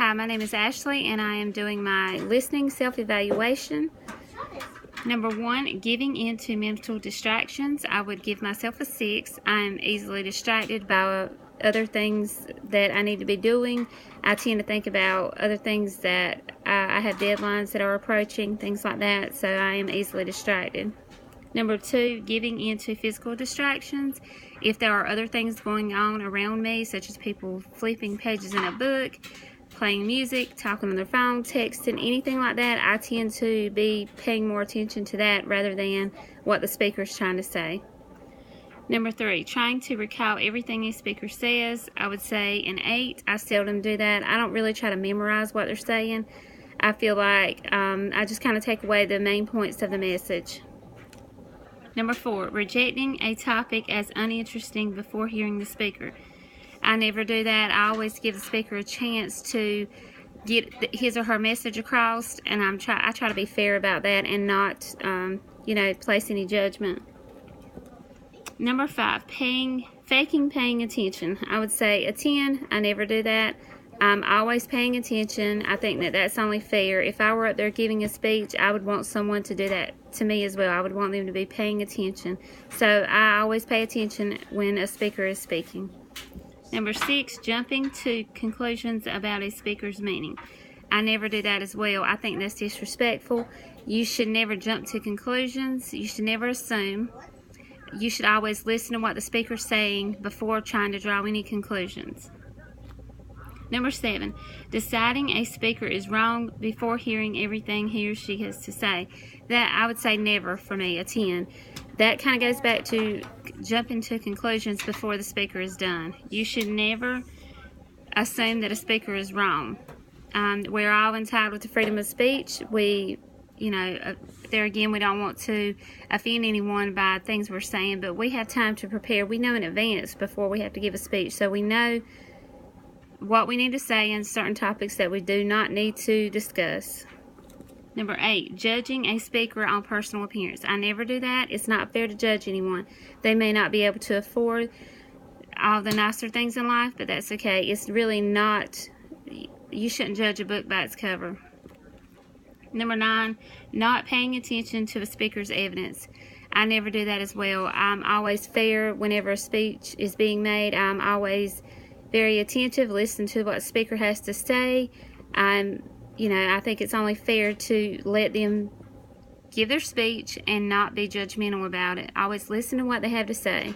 Hi, my name is Ashley, and I am doing my listening self-evaluation. Number 1, giving in to mental distractions. I would give myself a 6. I am easily distracted by other things that I need to be doing. I tend to think about other things that I have deadlines that are approaching, things like that, so I am easily distracted. Number 2, giving in to physical distractions. If there are other things going on around me, such as people flipping pages in a book, playing music, talking on their phone, texting, anything like that, I tend to be paying more attention to that rather than what the speaker is trying to say. Number 3, trying to recall everything a speaker says. I would say an 8. I seldom do that. I don't really try to memorize what they're saying. I feel like I just kind of take away the main points of the message. Number 4, rejecting a topic as uninteresting before hearing the speaker. I never do that. I always give the speaker a chance to get his or her message across, and I try to be fair about that and not, place any judgment. Number 5, faking paying attention. I would say a 10. I never do that. I'm always paying attention. I think that that's only fair. If I were up there giving a speech, I would want someone to do that to me as well. I would want them to be paying attention. So I always pay attention when a speaker is speaking. Number 6, jumping to conclusions about a speaker's meaning. I never do that as well. I think that's disrespectful. You should never jump to conclusions. You should never assume. You should always listen to what the speaker's saying before trying to draw any conclusions. Number 7, deciding a speaker is wrong before hearing everything he or she has to say. That, I would say, never for me, a 10. That kind of goes back to jumping to conclusions before the speaker is done. You should never assume that a speaker is wrong. We're all entitled to freedom of speech. There again, we don't want to offend anyone by things we're saying, but we have time to prepare. We know in advance before we have to give a speech, so we know what we need to say in certain topics that we do not need to discuss. Number 8, judging a speaker on personal appearance. I never do that. It's not fair to judge anyone. They may not be able to afford all the nicer things in life, but that's okay. It's really not, you shouldn't judge a book by its cover. Number 9, not paying attention to a speaker's evidence. I never do that as well. I'm always fair whenever a speech is being made. I'm always very attentive, listen to what the speaker has to say. I think it's only fair to let them give their speech and not be judgmental about it. Always listen to what they have to say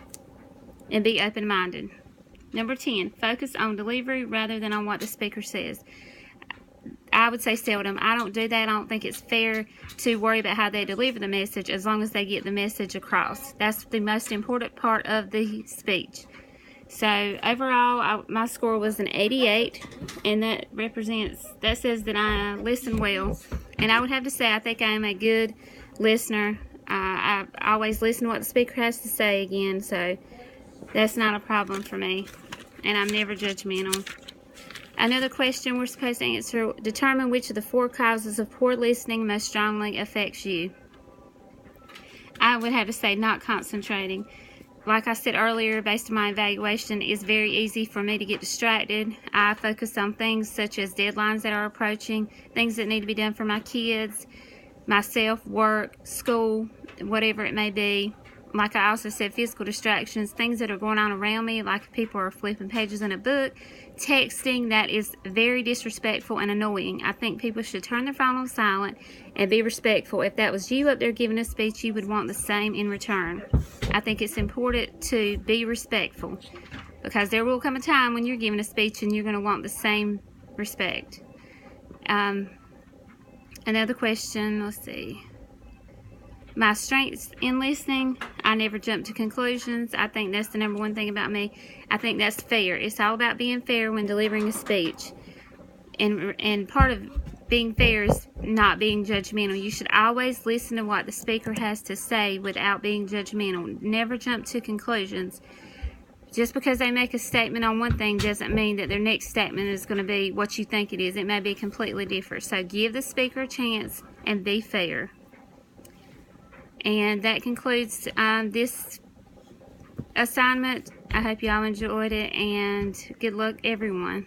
and be open-minded. Number 10, focus on delivery rather than on what the speaker says. I would say seldom. I don't do that. I don't think it's fair to worry about how they deliver the message as long as they get the message across. That's the most important part of the speech. So overall, my score was an 88, and that says that I listen well. And I would have to say I think I am a good listener. I always listen to what the speaker has to say again, so that's not a problem for me. And I'm never judgmental. Another question we're supposed to answer, determine which of the 4 causes of poor listening most strongly affects you. I would have to say not concentrating. Like I said earlier, based on my evaluation, it's very easy for me to get distracted. I focus on things such as deadlines that are approaching, things that need to be done for my kids, myself, work, school, whatever it may be. Like I also said, physical distractions, things that are going on around me, like people are flipping pages in a book, texting, that is very disrespectful and annoying. I think people should turn their phone on silent and be respectful. If that was you up there giving a speech, you would want the same in return. I think it's important to be respectful because there will come a time when you're giving a speech and you're going to want the same respect. Another question, let's see. My strengths in listening, I never jump to conclusions. I think that's the number 1 thing about me. I think that's fair. It's all about being fair when delivering a speech. And part of being fair is not being judgmental. You should always listen to what the speaker has to say without being judgmental. Never jump to conclusions. Just because they make a statement on one thing doesn't mean that their next statement is going to be what you think it is. It may be completely different. So give the speaker a chance and be fair. And that concludes this assignment. I hope you all enjoyed it, and good luck, everyone.